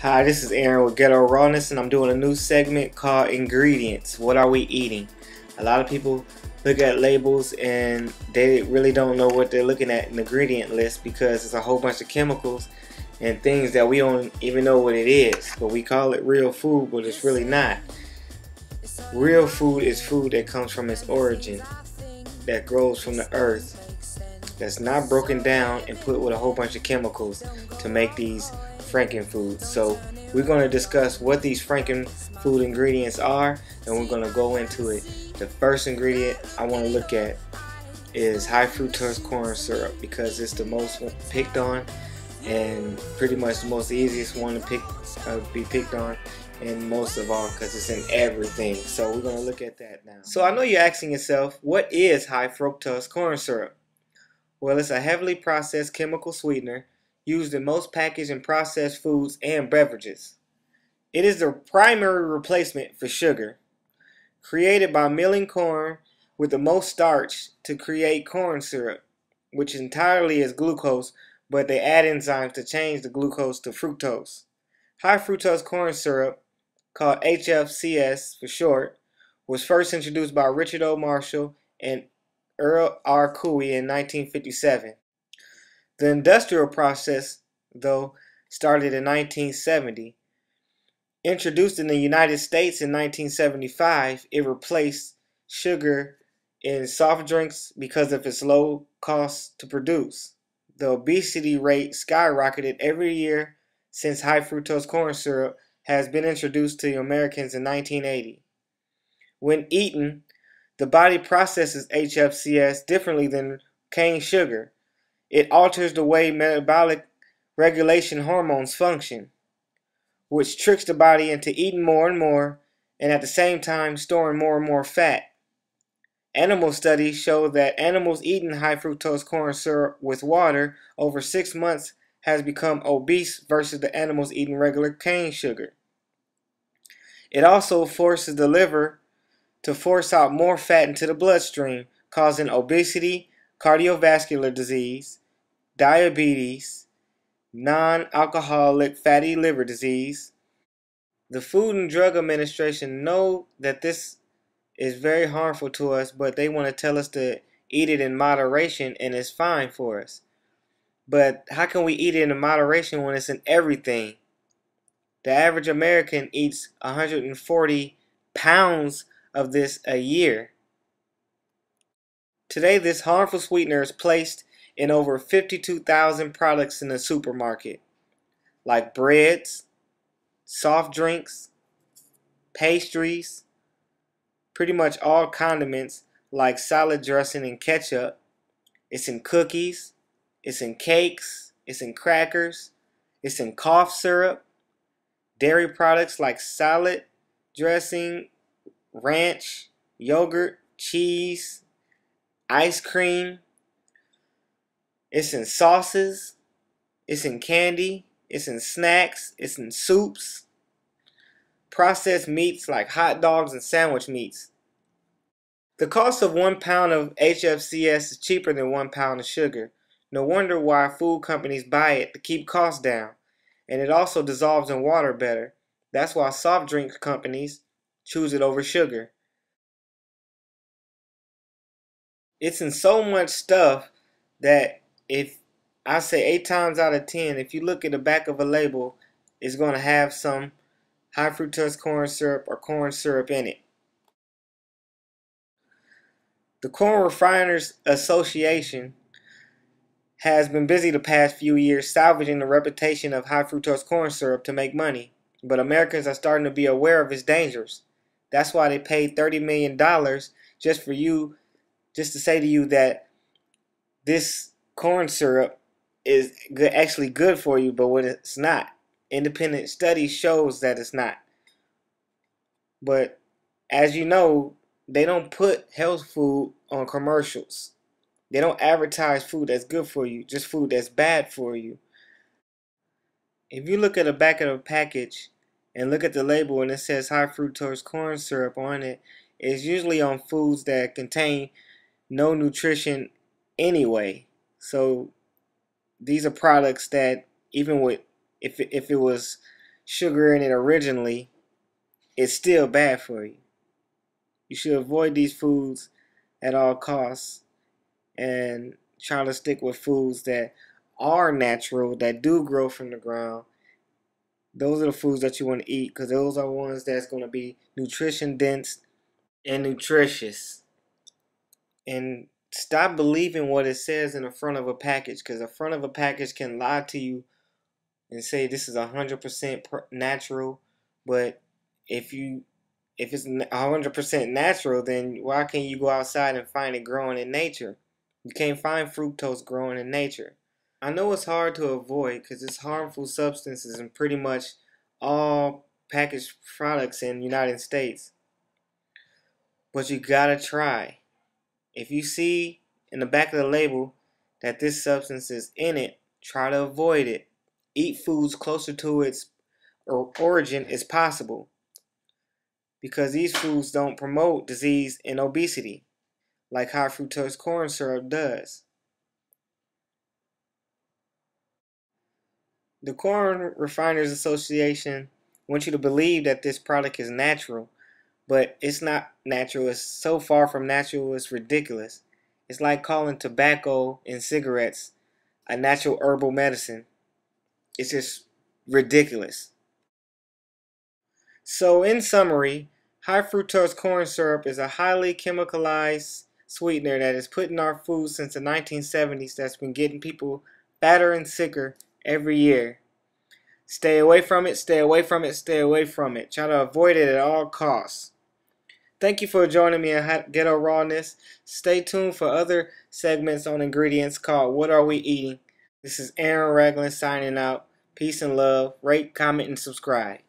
Hi, this is Aaron with Ghetto Rawness, and I'm doing a new segment called Ingredients. What are we eating? A lot of people look at labels and they really don't know what they're looking at in the ingredient list because it's a whole bunch of chemicals and things that we don't even know what it is. But we call it real food, but it's really not. Real food is food that comes from its origin, that grows from the earth, that's not broken down and put with a whole bunch of chemicals to make these frankenfoods. So we're going to discuss what these frankenfood ingredients are, and we're going to go into it. The first ingredient I want to look at is high fructose corn syrup, because it's the most picked on and pretty much the most easiest one to be picked on, and most of all because it's in everything. So we're going to look at that now. So I know you're asking yourself, what is high fructose corn syrup? Well, it's a heavily processed chemical sweetener used in most packaged and processed foods and beverages. It is the primary replacement for sugar, created by milling corn with the most starch to create corn syrup, which entirely is glucose, but they add enzymes to change the glucose to fructose. High fructose corn syrup, called HFCS for short, was first introduced by Richard O. Marshall and Earl R. Couey in 1957. The industrial process, though, started in 1970. Introduced in the United States in 1975, it replaced sugar in soft drinks because of its low cost to produce. The obesity rate skyrocketed every year since high fructose corn syrup has been introduced to Americans in 1980. When eaten, the body processes HFCS differently than cane sugar. It alters the way metabolic regulation hormones function, which tricks the body into eating more and more, and at the same time storing more and more fat. Animal studies show that animals eating high fructose corn syrup with water over 6 months has become obese versus the animals eating regular cane sugar. It also forces the liver to force out more fat into the bloodstream, causing obesity, cardiovascular disease, diabetes, non-alcoholic fatty liver disease. The Food and Drug Administration know that this is very harmful to us, but they want to tell us to eat it in moderation and it's fine for us. But how can we eat it in moderation when it's in everything? The average American eats 140 pounds of this a year. Today, this harmful sweetener is placed in over 52,000 products in the supermarket, like breads, soft drinks, pastries, pretty much all condiments like salad dressing and ketchup. It's in cookies, it's in cakes, it's in crackers, it's in cough syrup, dairy products like salad dressing, ranch, yogurt, cheese, ice cream. It's in sauces, it's in candy, it's in snacks, it's in soups, processed meats like hot dogs and sandwich meats. The cost of 1 pound of HFCS is cheaper than 1 pound of sugar. No wonder why food companies buy it to keep costs down. And it also dissolves in water better. That's why soft drink companies choose it over sugar. It's in so much stuff that if I say 8 times out of 10, if you look at the back of a label, it's going to have some high fructose corn syrup or corn syrup in it. The Corn Refiners Association has been busy the past few years salvaging the reputation of high fructose corn syrup to make money, but Americans are starting to be aware of its dangers. That's why they paid $30 million just to say to you that this corn syrup is actually good for you, but what it's not. Independent study shows that it's not. But as you know, they don't put health food on commercials. They don't advertise food that's good for you, just food that's bad for you. If you look at the back of the package and look at the label and it says high fructose corn syrup on it, it's usually on foods that contain no nutrition anyway. So these are products that even with if it was sugar in it originally, it's still bad for you. You should avoid these foods at all costs and try to stick with foods that are natural, that do grow from the ground. Those are the foods that you want to eat because those are ones that's going to be nutrition dense and nutritious. And stop believing what it says in the front of a package, because the front of a package can lie to you and say this is 100% natural. But if it's 100% natural, then why can't you go outside and find it growing in nature? You can't find fructose growing in nature. I know it's hard to avoid because it's harmful substances in pretty much all packaged products in the United States. But you gotta try. If you see in the back of the label that this substance is in it, try to avoid it. Eat foods closer to its origin as possible, because these foods don't promote disease and obesity like high fructose corn syrup does. The Corn Refiners Association wants you to believe that this product is natural, but it's not natural. It's so far from natural, it's ridiculous. It's like calling tobacco and cigarettes a natural herbal medicine. It's just ridiculous. So, in summary, high fructose corn syrup is a highly chemicalized sweetener that is put in our food since the 1970s that's been getting people fatter and sicker every year. Stay away from it, stay away from it, stay away from it. Try to avoid it at all costs. Thank you for joining me at Ghetto Rawness. Stay tuned for other segments on ingredients called What Are We Eating? This is Aaron Ragland signing out. Peace and love. Rate, comment, and subscribe.